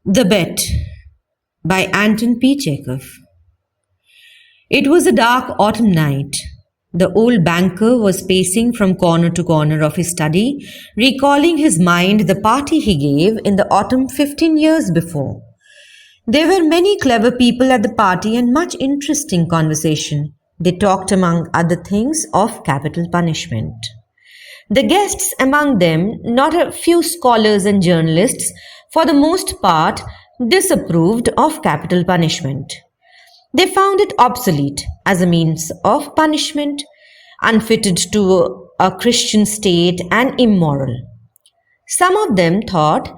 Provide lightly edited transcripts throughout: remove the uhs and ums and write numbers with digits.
The Bet by Anton P Chekhov. It was a dark autumn night. The old banker was pacing from corner to corner of his study, recalling his mind the party he gave in the autumn 15 years before. There were many clever people at the party and much interesting conversation. They talked, among other things, of capital punishment. The guests among them, not a few scholars and journalists, for the most part, disapproved of capital punishment. They found it obsolete as a means of punishment, unfitted to a Christian state and immoral. Some of them thought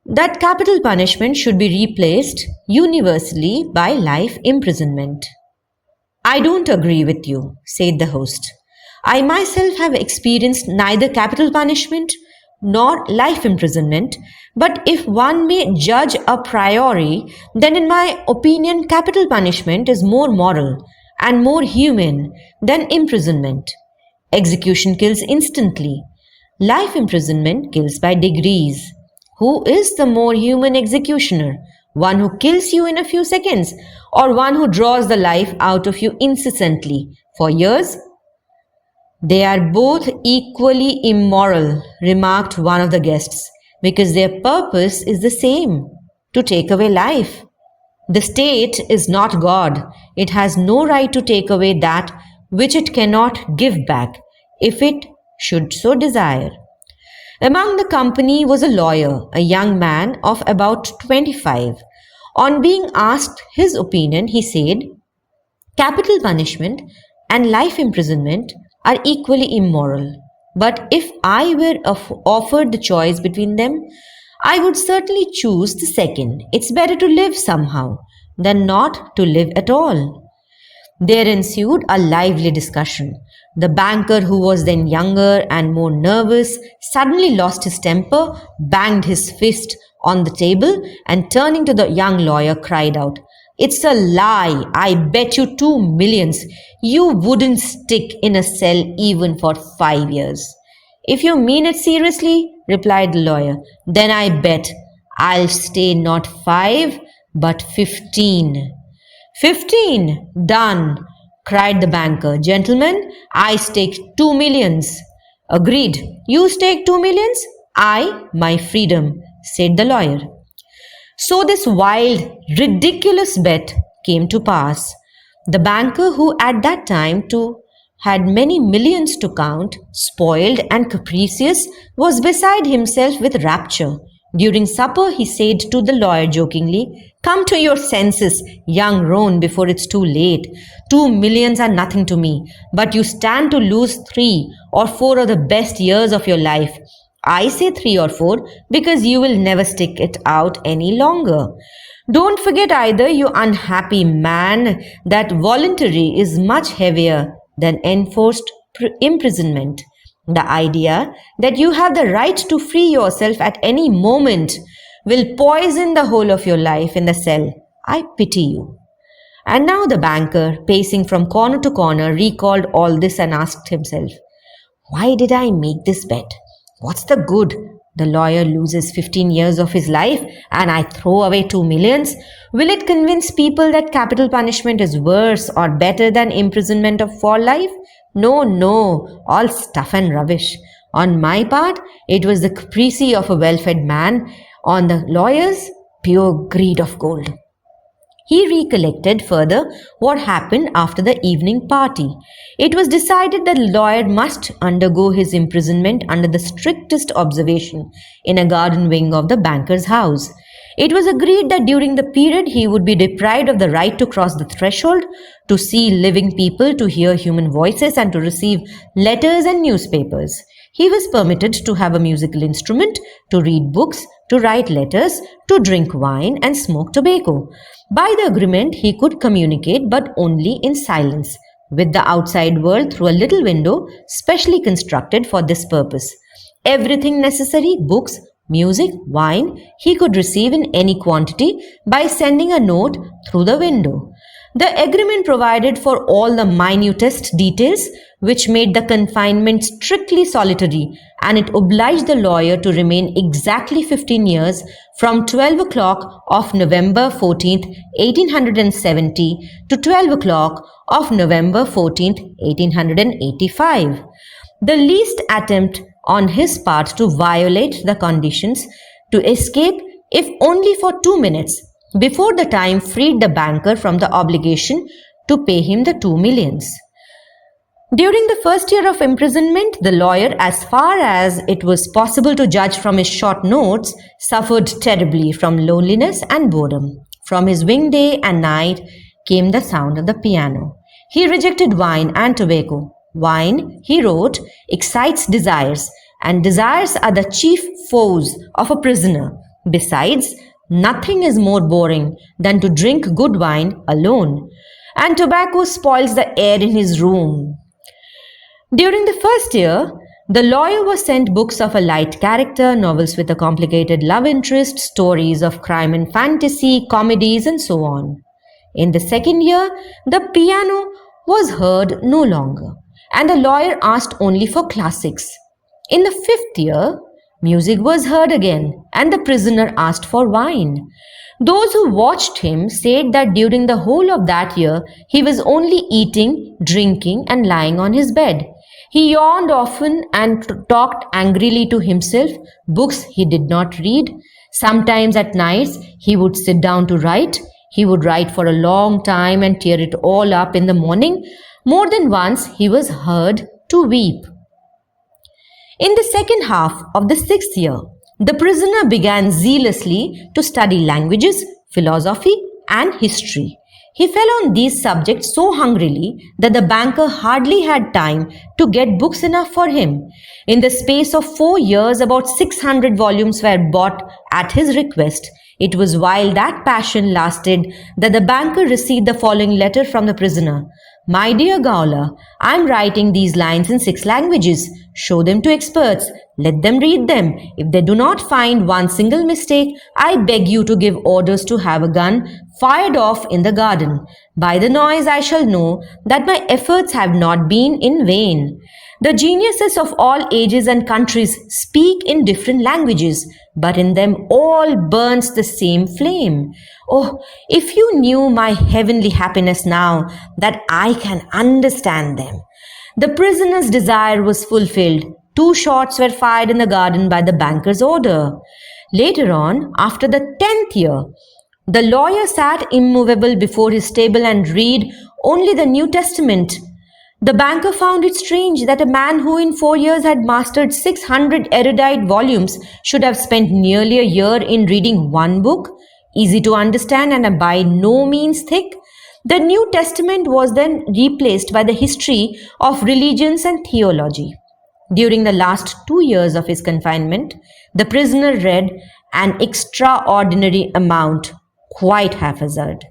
that capital punishment should be replaced universally by life imprisonment. "I don't agree with you," said the host. "I myself have experienced neither capital punishment nor life imprisonment, but if one may judge a priori, then in my opinion capital punishment is more moral and more humane than imprisonment. Execution kills instantly. Life imprisonment kills by degrees. Who is the more human executioner? One who kills you in a few seconds, or one who draws the life out of you incessantly for years?" "They are both equally immoral," remarked one of the guests, "because their purpose is the same, to take away life. The state is not God. It has no right to take away that which it cannot give back, if it should so desire." Among the company was a lawyer, a young man of about 25. On being asked his opinion, he said, "Capital punishment and life imprisonment are equally immoral. But if I were offered the choice between them, I would certainly choose the second. It's better to live somehow than not to live at all." There ensued a lively discussion. The banker, who was then younger and more nervous, suddenly lost his temper, banged his fist on the table, and turning to the young lawyer, cried out, "It's a lie. I bet you 2 millions you wouldn't stick in a cell even for 5 years. "If you mean it seriously," replied the lawyer, "then I bet I'll stay not 5, but 15. 15! Done!" cried the banker. "Gentlemen, I stake 2 millions. "Agreed. You stake 2 millions? "I, my freedom," said the lawyer. So this wild, ridiculous bet came to pass. The banker, who at that time too had many millions to count, spoiled and capricious, was beside himself with rapture. During supper, he said to the lawyer jokingly, "Come to your senses, young roan, before it's too late. 2 millions are nothing to me, but you stand to lose 3 or 4 of the best years of your life. I say 3 or 4 because you will never stick it out any longer. Don't forget either, you unhappy man, that voluntary is much heavier than enforced imprisonment. The idea that you have the right to free yourself at any moment will poison the whole of your life in the cell. I pity you." And now the banker, pacing from corner to corner, recalled all this and asked himself, "Why did I make this bet? What's the good? The lawyer loses 15 years of his life and I throw away 2 millions. Will it convince people that capital punishment is worse or better than imprisonment for life? No, no, all stuff and rubbish. On my part, it was the caprice of a well-fed man. On the lawyer's, pure greed of gold." He recollected further what happened after the evening party. It was decided that the lawyer must undergo his imprisonment under the strictest observation in a garden wing of the banker's house. It was agreed that during the period he would be deprived of the right to cross the threshold, to see living people, to hear human voices, and to receive letters and newspapers. He was permitted to have a musical instrument, to read books, to write letters, to drink wine and smoke tobacco. By the agreement, he could communicate, but only in silence, with the outside world through a little window specially constructed for this purpose. Everything necessary, books, music, wine, he could receive in any quantity by sending a note through the window. The agreement provided for all the minutest details which made the confinement strictly solitary, and it obliged the lawyer to remain exactly 15 years from 12 o'clock of November 14th, 1870 to 12 o'clock of November 14th, 1885. The least attempt on his part to violate the conditions to escape, if only for 2 minutes, before the time freed the banker from the obligation to pay him the 2 millions. During the first year of imprisonment, the lawyer, as far as it was possible to judge from his short notes, suffered terribly from loneliness and boredom. From his wing day and night came the sound of the piano. He rejected wine and tobacco. Wine, he wrote, excites desires, and desires are the chief foes of a prisoner. Besides, nothing is more boring than to drink good wine alone, and tobacco spoils the air in his room. During the first year, the lawyer was sent books of a light character, novels with a complicated love interest, stories of crime and fantasy, comedies, and so on. In the second year, the piano was heard no longer, and the lawyer asked only for classics. In the fifth year, music was heard again, and the prisoner asked for wine. Those who watched him said that during the whole of that year, he was only eating, drinking, and lying on his bed. He yawned often and talked angrily to himself, books he did not read. Sometimes at nights, he would sit down to write. He would write for a long time and tear it all up in the morning. More than once, he was heard to weep. In the second half of the sixth year, the prisoner began zealously to study languages, philosophy, and history. He fell on these subjects so hungrily that the banker hardly had time to get books enough for him. In the space of 4 years, about 600 volumes were bought at his request. It was while that passion lasted that the banker received the following letter from the prisoner. My dear Gowler, I am writing these lines in 6 languages. Show them to experts. Let them read them. If they do not find one single mistake, I beg you to give orders to have a gun fired off in the garden. By the noise I shall know that my efforts have not been in vain. The geniuses of all ages and countries speak in different languages, but in them all burns the same flame. Oh, if you knew my heavenly happiness now that I can understand them. The prisoner's desire was fulfilled. 2 shots were fired in the garden by the banker's order. Later on, after the 10th year, the lawyer sat immovable before his table and read only the New Testament. The banker found it strange that a man who in 4 years had mastered 600 erudite volumes should have spent nearly a year in reading one book, easy to understand and by no means thick. The New Testament was then replaced by the history of religions and theology. During the last 2 years of his confinement, the prisoner read an extraordinary amount, quite haphazard.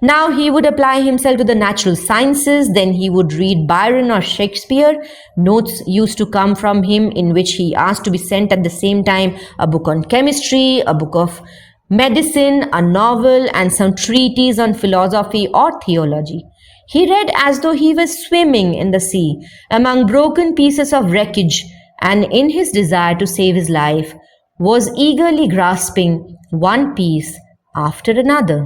Now he would apply himself to the natural sciences, then he would read Byron or Shakespeare. Notes used to come from him in which he asked to be sent at the same time a book on chemistry, a book of medicine, a novel, and some treatise on philosophy or theology. He read as though he was swimming in the sea among broken pieces of wreckage, and in his desire to save his life was eagerly grasping one piece after another.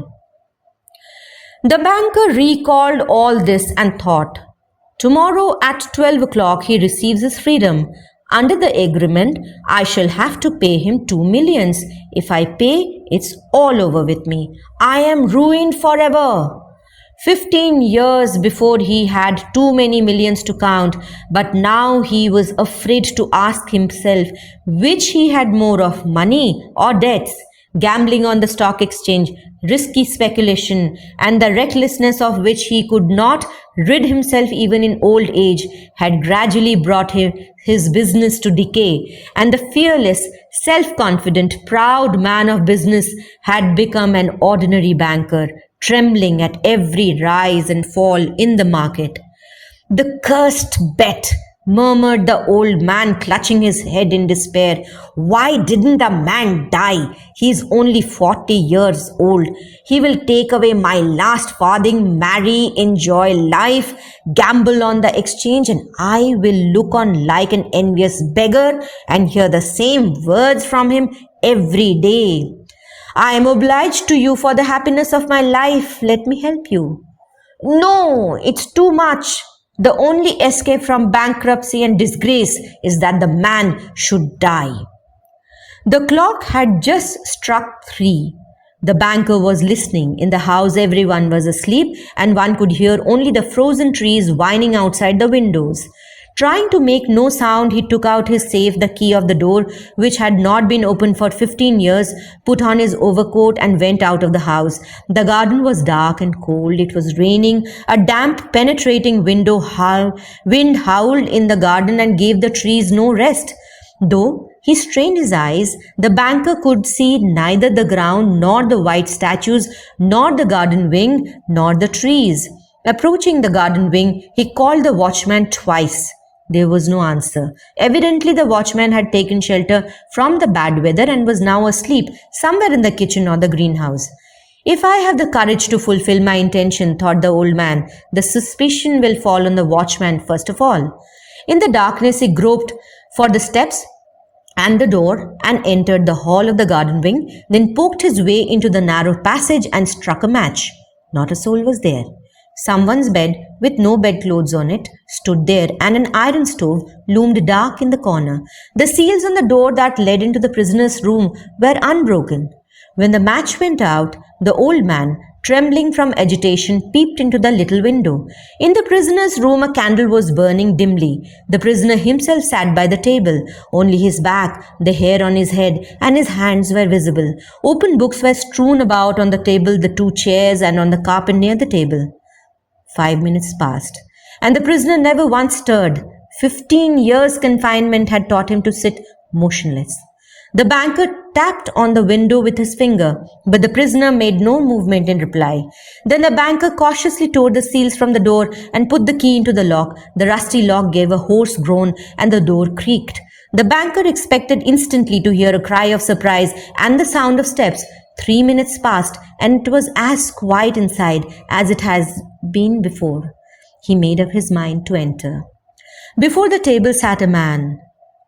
The banker recalled all this and thought, tomorrow at 12 o'clock he receives his freedom. Under the agreement, I shall have to pay him 2 millions. If I pay, it's all over with me. I am ruined forever. 15 years before he had too many millions to count, but now he was afraid to ask himself which he had more of, money or debts. Gambling on the stock exchange, risky speculation, and the recklessness of which he could not rid himself even in old age had gradually brought his business to decay, and the fearless, self-confident, proud man of business had become an ordinary banker, trembling at every rise and fall in the market. The cursed bet murmured the old man, clutching his head in despair. Why didn't the man die? He's only 40 years old. He will take away my last farthing, marry, enjoy life, gamble on the exchange, and I will look on like an envious beggar and hear the same words from him every day. I am obliged to you for the happiness of my life. Let me help you. No, it's too much. The only escape from bankruptcy and disgrace is that the man should die. The clock had just struck 3. The banker was listening. In the house, everyone was asleep, and one could hear only the frozen trees whining outside the windows. Trying to make no sound, he took out his safe, the key of the door, which had not been opened for 15 years, put on his overcoat and went out of the house. The garden was dark and cold. It was raining. A damp, penetrating wind howled in the garden and gave the trees no rest. Though he strained his eyes, the banker could see neither the ground nor the white statues, nor the garden wing, nor the trees. Approaching the garden wing, he called the watchman twice. There was no answer. Evidently, the watchman had taken shelter from the bad weather and was now asleep somewhere in the kitchen or the greenhouse. If I have the courage to fulfill my intention, thought the old man, the suspicion will fall on the watchman first of all. In the darkness, he groped for the steps and the door and entered the hall of the garden wing, then poked his way into the narrow passage and struck a match. Not a soul was there. Someone's bed, with no bedclothes on it, stood there, and an iron stove loomed dark in the corner. The seals on the door that led into the prisoner's room were unbroken. When the match went out, the old man, trembling from agitation, peeped into the little window. In the prisoner's room, a candle was burning dimly. The prisoner himself sat by the table. Only his back, the hair on his head, and his hands were visible. Open books were strewn about on the table, the 2 chairs, and on the carpet near the table. 5 minutes passed, and the prisoner never once stirred. 15 years' confinement had taught him to sit motionless. The banker tapped on the window with his finger, but the prisoner made no movement in reply. Then the banker cautiously tore the seals from the door and put the key into the lock. The rusty lock gave a hoarse groan, and the door creaked. The banker expected instantly to hear a cry of surprise and the sound of steps. 3 minutes passed, and it was as quiet inside as it has been before. He made up his mind to enter. Before the table sat a man,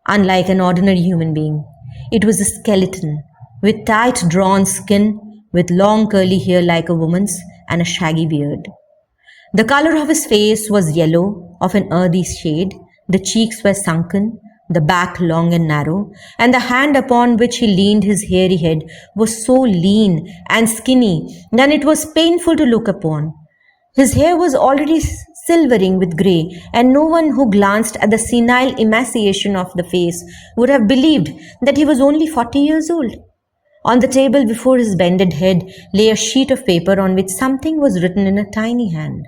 unlike an ordinary human being. It was a skeleton, with tight drawn skin, with long curly hair like a woman's, and a shaggy beard. The color of his face was yellow, of an earthy shade. The cheeks were sunken, the back long and narrow, and the hand upon which he leaned his hairy head was so lean and skinny that it was painful to look upon. His hair was already silvering with grey, and no one who glanced at the senile emaciation of the face would have believed that he was only 40 years old. On the table before his bended head lay a sheet of paper on which something was written in a tiny hand.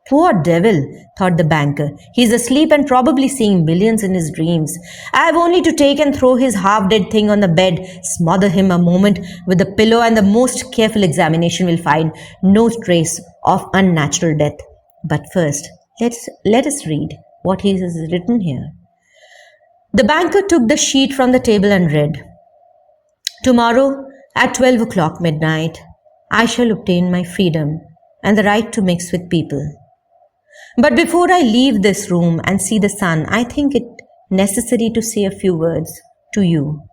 Poor devil, thought the banker. He is asleep and probably seeing millions in his dreams. I have only to take and throw his half-dead thing on the bed, smother him a moment with a pillow, and the most careful examination will find no trace of unnatural death. But first, let us read what he has written here. The banker took the sheet from the table and read, "Tomorrow at 12 o'clock midnight, I shall obtain my freedom and the right to mix with people. But before I leave this room and see the sun, I think it necessary to say a few words to you.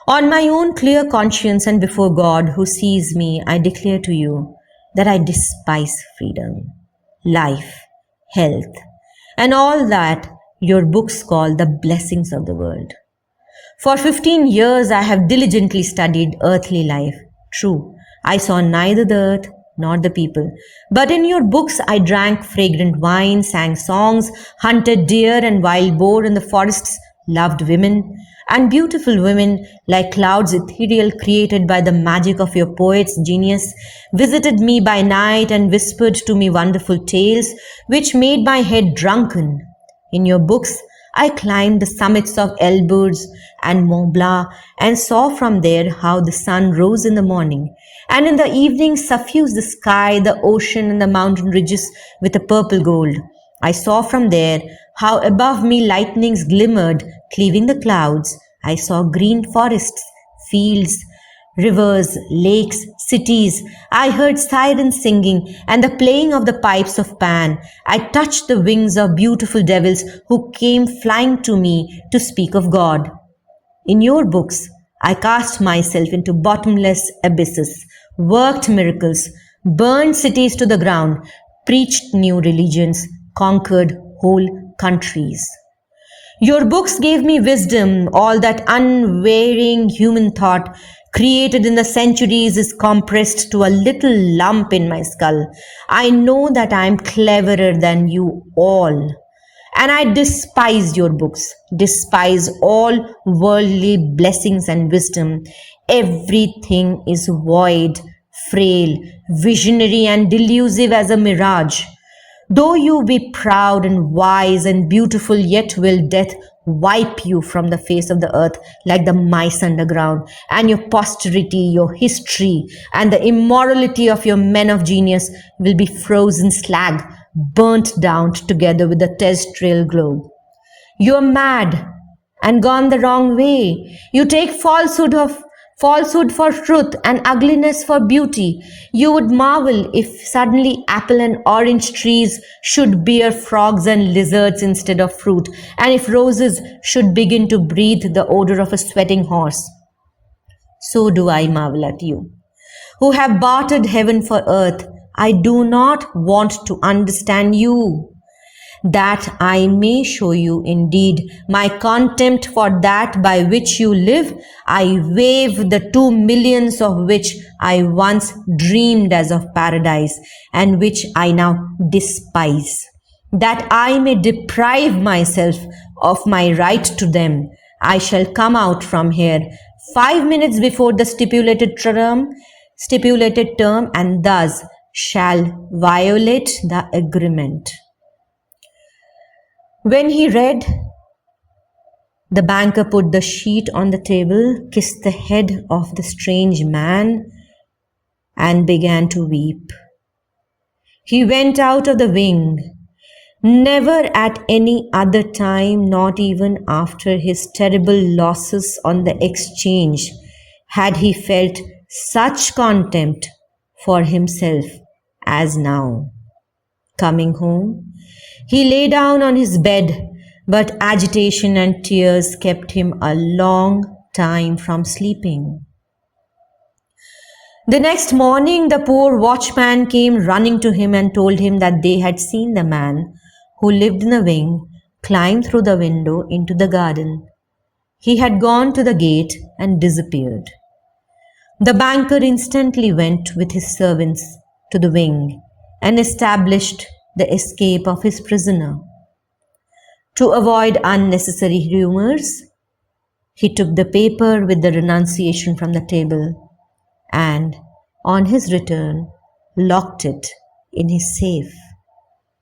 On my own clear conscience and before God who sees me, I declare to you that I despise freedom, life, health, and all that your books call the blessings of the world. For 15 years I have diligently studied earthly life. True, I saw neither the earth nor the people. But in your books I drank fragrant wine, sang songs, hunted deer and wild boar in the forests, loved women, and beautiful women like clouds ethereal created by the magic of your poet's genius, visited me by night and whispered to me wonderful tales which made my head drunken. In your books I climbed the summits of Elburz and Mont Blanc and saw from there how the sun rose in the morning and in the evening suffused the sky, the ocean, and the mountain ridges with a purple gold. I saw from there how above me lightnings glimmered, cleaving the clouds. I saw green forests, fields, rivers, lakes, cities. I heard sirens singing and the playing of the pipes of Pan. I touched the wings of beautiful devils who came flying to me to speak of God. In your books, I cast myself into bottomless abysses, worked miracles, burned cities to the ground, preached new religions, conquered whole countries. Your books gave me wisdom. All that unvarying human thought created in the centuries is compressed to a little lump in my skull. I know that I am cleverer than you all. And I despise your books, despise all worldly blessings and wisdom. Everything is void, frail, visionary, and delusive as a mirage. Though you be proud and wise and beautiful, yet will death wipe you from the face of the earth like the mice underground, and your posterity, your history, and the immorality of your men of genius will be frozen slag, burnt down together with the terrestrial globe. You are mad and gone the wrong way. You take falsehood for truth and ugliness for beauty. You would marvel if suddenly apple and orange trees should bear frogs and lizards instead of fruit, and if roses should begin to breathe the odor of a sweating horse. So do I marvel at you, who have bartered heaven for earth. I do not want to understand you, that I may show you indeed my contempt for that by which you live. I waive the 2 millions of which I once dreamed as of paradise, and which I now despise, that I may deprive myself of my right to them. I shall come out from here 5 minutes before the stipulated term, and thus shall violate the agreement. When he read, the banker put the sheet on the table, kissed the head of the strange man, and began to weep. He went out of the wing. Never at any other time, not even after his terrible losses on the exchange, had he felt such contempt for himself as now. Coming home, he lay down on his bed, but agitation and tears kept him a long time from sleeping. The next morning, the poor watchman came running to him and told him that they had seen the man who lived in the wing climb through the window into the garden. He had gone to the gate and disappeared. The banker instantly went with his servants to the wing and established the escape of his prisoner. To avoid unnecessary rumors, he took the paper with the renunciation from the table and, on his return, locked it in his safe.